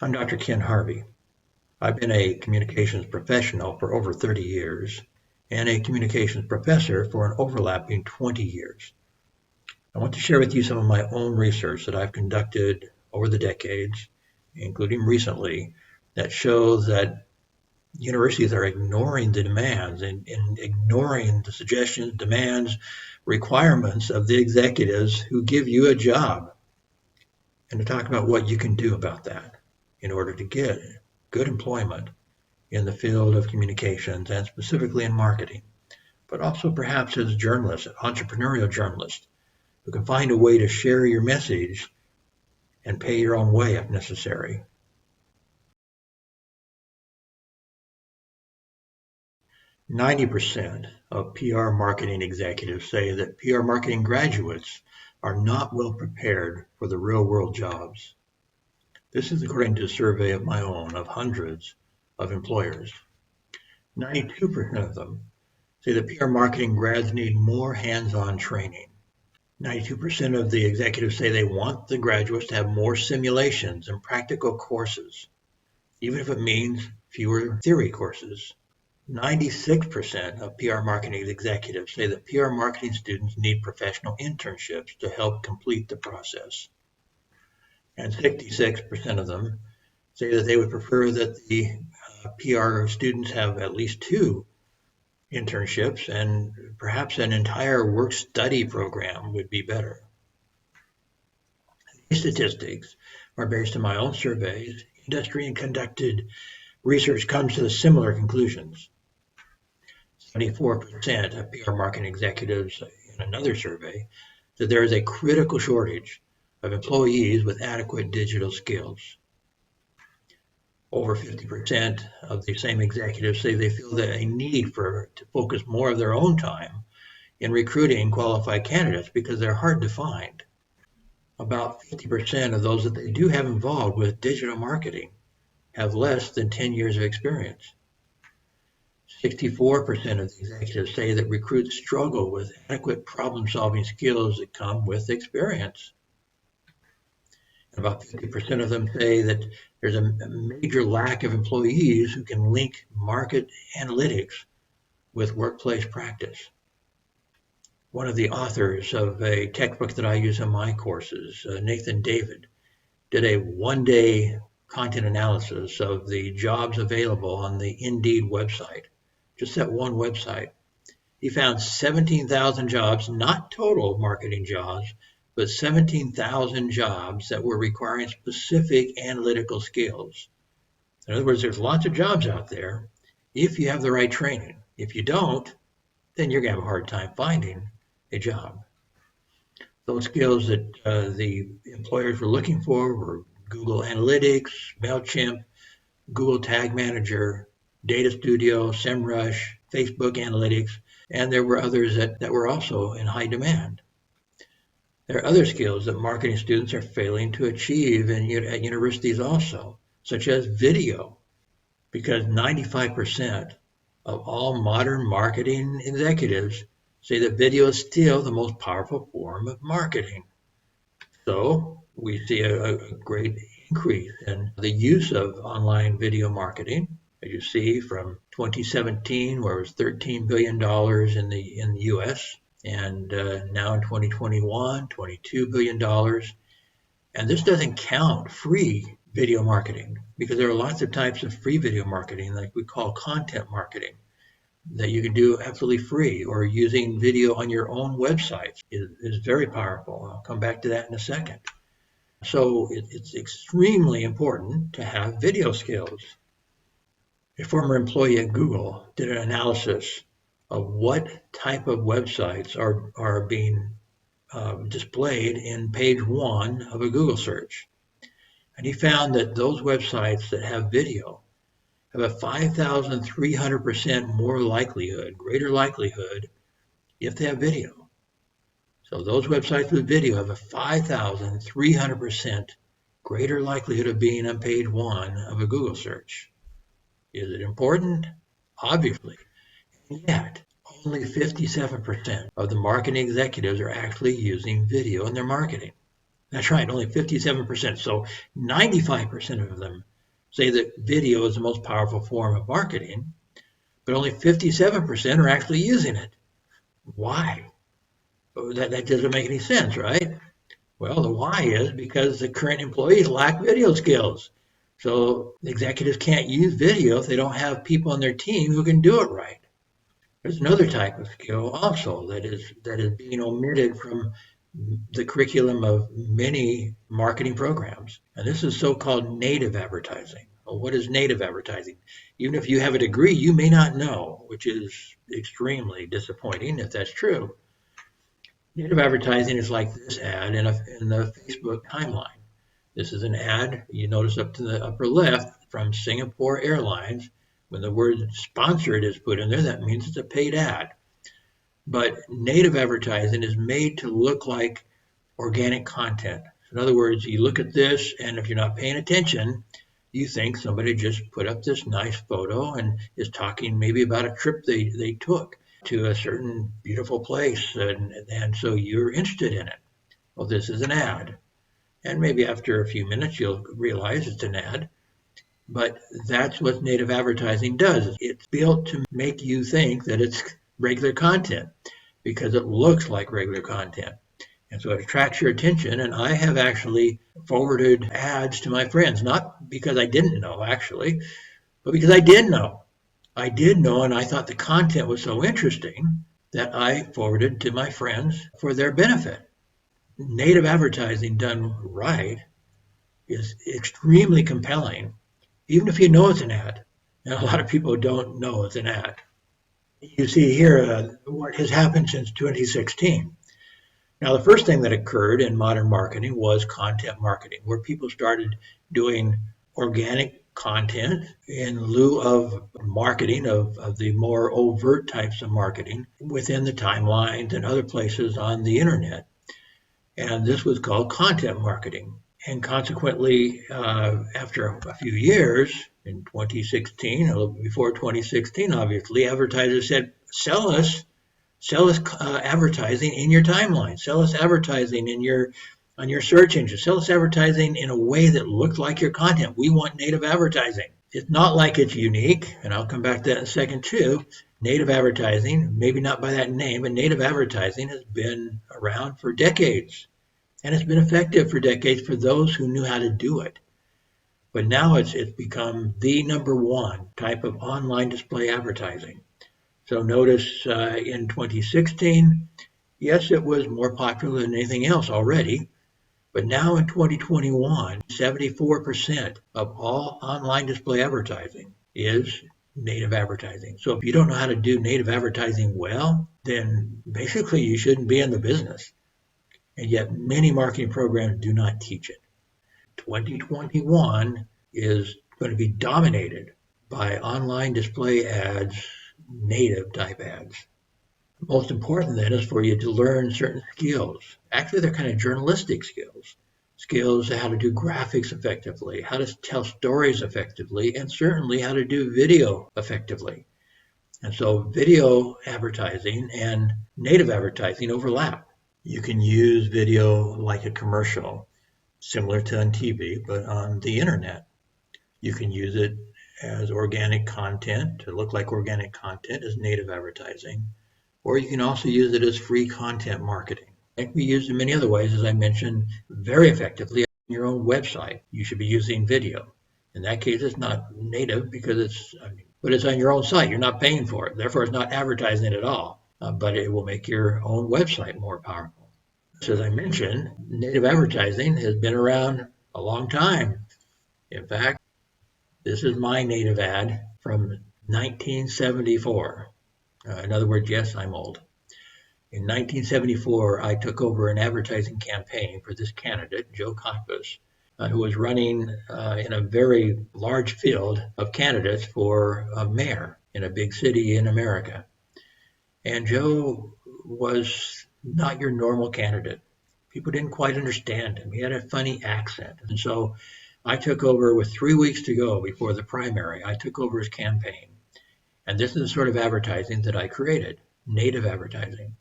I'm Dr. Ken Harvey. I've been a communications professional for over 30 years and a communications professor for an overlapping 20 years. I want to share with you some of my own research that I've conducted over the decades, including recently, that shows that universities are ignoring the demands and ignoring the suggestions, demands, requirements of the executives who give you a job, and to talk about what you can do about that in order to get good employment in the field of communications and specifically in marketing, but also perhaps as journalists, entrepreneurial journalists, who can find a way to share your message and pay your own way if necessary. "90% of PR marketing executives say that PR marketing graduates are not well prepared for the real-world jobs. This is according to a survey of my own of hundreds of employers. 92% of them say that PR marketing grads need more hands-on training. 92% of the executives say they want the graduates to have more simulations and practical courses, even if it means fewer theory courses. 96% of PR marketing executives say that PR marketing students need professional internships to help complete the process. And 66% of them say that they would prefer that the PR students have at least 2 internships, and perhaps an entire work-study program would be better. These statistics are based on my own surveys. Industry and conducted research comes to similar conclusions. 74% of PR marketing executives in another survey said there is a critical shortage of employees with adequate digital skills. Over 50% of the same executives say they feel that a need to focus more of their own time in recruiting qualified candidates because they're hard to find. About 50% of those that they do have involved with digital marketing have less than 10 years of experience. 64% of the executives say that recruits struggle with adequate problem-solving skills that come with experience. About 50% of them say that there's a major lack of employees who can link market analytics with workplace practice. One of the authors of a textbook that I use in my courses, Nathan David, did a one-day content analysis of the jobs available on the Indeed website, just that one website. He found 17,000 jobs, not total marketing jobs, but 17,000 jobs that were requiring specific analytical skills. In other words, there's lots of jobs out there if you have the right training. If you don't, then you're going to have a hard time finding a job. Those skills that the employers were looking for were Google Analytics, MailChimp, Google Tag Manager, Data Studio, SEMrush, Facebook Analytics, and there were others that were also in high demand. There are other skills that marketing students are failing to achieve at universities also, such as video, because 95% of all modern marketing executives say that video is still the most powerful form of marketing. So we see a great increase in the use of online video marketing, as you see from 2017, where it was $13 billion in the US, and now in 2021, $22 billion. And this doesn't count free video marketing, because there are lots of types of free video marketing, like we call content marketing, that you can do absolutely free, or using video on your own websites is very powerful. I'll come back to that in a second. So it's extremely important to have video skills. A former employee at Google did an analysis of what type of websites are being displayed in page 1 of a Google search. And he found that those websites that have video have a 5,300% more likelihood, greater likelihood, if they have video. So those websites with video have a 5,300% greater likelihood of being on page 1 of a Google search. Is it important? Obviously. And yet, only 57% of the marketing executives are actually using video in their marketing. That's right, only 57%. So 95% of them say that video is the most powerful form of marketing, but only 57% are actually using it. Why? That doesn't make any sense, right? Well, the why is because the current employees lack video skills. So executives can't use video if they don't have people on their team who can do it right. There's another type of skill also that is being omitted from the curriculum of many marketing programs. And this is so-called native advertising. Well, what is native advertising? Even if you have a degree, you may not know, which is extremely disappointing if that's true. Native advertising is like this ad in the Facebook timeline. This is an ad you notice up to the upper left from Singapore Airlines. When the word sponsored is put in there, that means it's a paid ad. But native advertising is made to look like organic content. In other words, you look at this, and if you're not paying attention, you think somebody just put up this nice photo and is talking maybe about a trip they took to a certain beautiful place, and so you're interested in it. Well, this is an ad. And maybe after a few minutes, you'll realize it's an ad. But that's what native advertising does. It's built to make you think that it's regular content because it looks like regular content. And so it attracts your attention. And I have actually forwarded ads to my friends, not because I didn't know, actually, but because I did know. I did know, and I thought the content was so interesting that I forwarded to my friends for their benefit. Native advertising done right is extremely compelling, even if you know it's an ad. And a lot of people don't know it's an ad. You see here what has happened since 2016. Now, the first thing that occurred in modern marketing was content marketing, where people started doing organic content in lieu of marketing, of the more overt types of marketing within the timelines and other places on the internet. And this was called content marketing. And consequently, after a few years, in 2016, a little before 2016, obviously, advertisers said, sell us advertising in your timeline, sell us advertising on your search engine, sell us advertising in a way that looks like your content. We want native advertising. It's not like it's unique, and I'll come back to that in a second too. Native advertising, maybe not by that name, but native advertising has been around for decades. And it's been effective for decades for those who knew how to do it. But now it's become the number one type of online display advertising. So notice in 2016, yes, it was more popular than anything else already. But now in 2021, 74% of all online display advertising is native advertising. So if you don't know how to do native advertising well, then basically you shouldn't be in the business. And yet many marketing programs do not teach it. 2021 is going to be dominated by online display ads, native type ads. Most important then is for you to learn certain skills. Actually, they're kind of journalistic skills. Skills how to do graphics effectively, how to tell stories effectively, and certainly how to do video effectively. And so video advertising and native advertising overlap. You can use video like a commercial, similar to on TV, but on the internet. You can use it as organic content, to look like organic content as native advertising, or you can also use it as free content marketing. It can be used in many other ways, as I mentioned, very effectively on your own website. You should be using video. In that case, it's not native because but it's on your own site. You're not paying for it. Therefore, it's not advertising at all. But it will make your own website more powerful. So as I mentioned, native advertising has been around a long time. In fact, this is my native ad from 1974. In other words, yes, I'm old. In 1974, I took over an advertising campaign for this candidate, Joe Coppus, who was running in a very large field of candidates for a mayor in a big city in America. And Joe was not your normal candidate. People didn't quite understand him. He had a funny accent. And so I took over with 3 weeks to go before the primary. I took over his campaign. And this is the sort of advertising that I created, native advertising.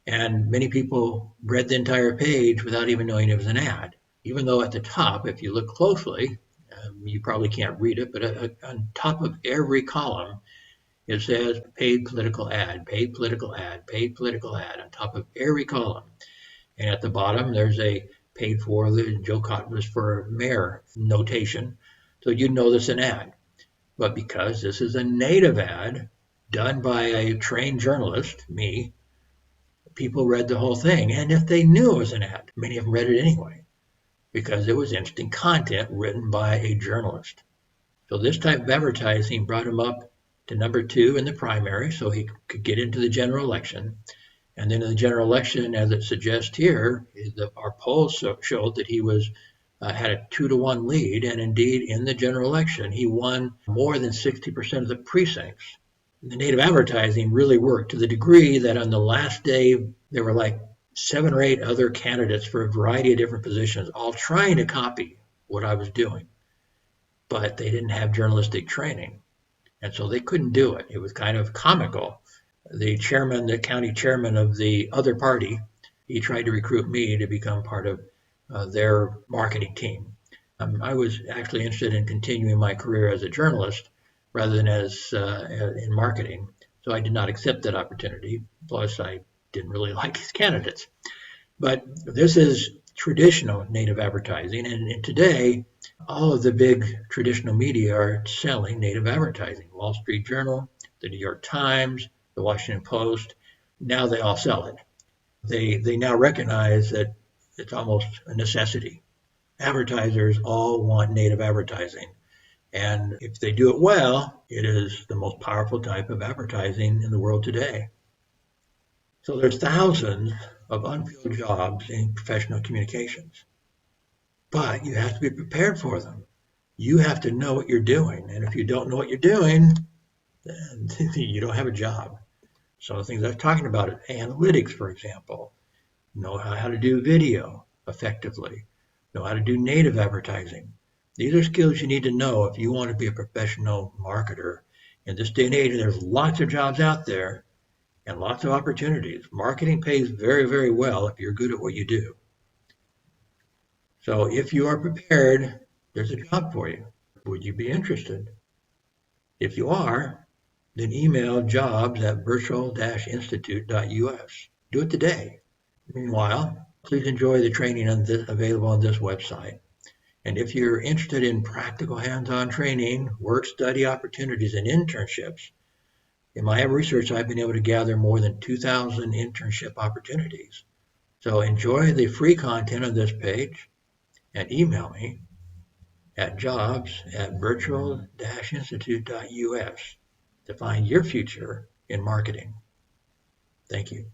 And many people read the entire page without even knowing it was an ad. Even though at the top, if you look closely, You probably can't read it, but on top of every column, it says paid political ad, paid political ad, paid political ad on top of every column. And at the bottom, there's a paid for the Joe Cotton was for mayor notation. So you'd know this is an ad. But because this is a native ad done by a trained journalist, me, people read the whole thing. And if they knew it was an ad, many of them read it anyway because it was interesting content written by a journalist. So this type of advertising brought him up to number 2 in the primary so he could get into the general election. And then in the general election, as it suggests here, our polls showed that he was had a 2-to-1 lead, and indeed in the general election, he won more than 60% of the precincts. The native advertising really worked to the degree that on the last day, there were like 7 or 8 other candidates for a variety of different positions, all trying to copy what I was doing, but they didn't have journalistic training, and so they couldn't do it. It was kind of comical. The county chairman of the other party, he tried to recruit me to become part of their marketing team. I was actually interested in continuing my career as a journalist rather than as in marketing, so I did not accept that opportunity. Plus, I didn't really like his candidates. But this is traditional native advertising, and today, all of the big traditional media are selling native advertising. Wall Street Journal, the New York Times, the Washington Post, now they all sell it. They now recognize that it's almost a necessity. Advertisers all want native advertising. And if they do it well, it is the most powerful type of advertising in the world today. So there's thousands of unfilled jobs in professional communications, but you have to be prepared for them. You have to know what you're doing. And if you don't know what you're doing, then you don't have a job. Some of the things I was talking about, analytics, for example, know how to do video effectively, know how to do native advertising. These are skills you need to know if you want to be a professional marketer. In this day and age, there's lots of jobs out there and lots of opportunities. Marketing pays very, very well if you're good at what you do. So if you are prepared, there's a job for you. Would you be interested? If you are, then email jobs@virtual-institute.us. Do it today. Meanwhile, please enjoy the training available on this website. And if you're interested in practical hands-on training, work study opportunities, and internships, in my research, I've been able to gather more than 2,000 internship opportunities. So enjoy the free content on this page and email me at jobs@virtual-institute.us to find your future in marketing. Thank you.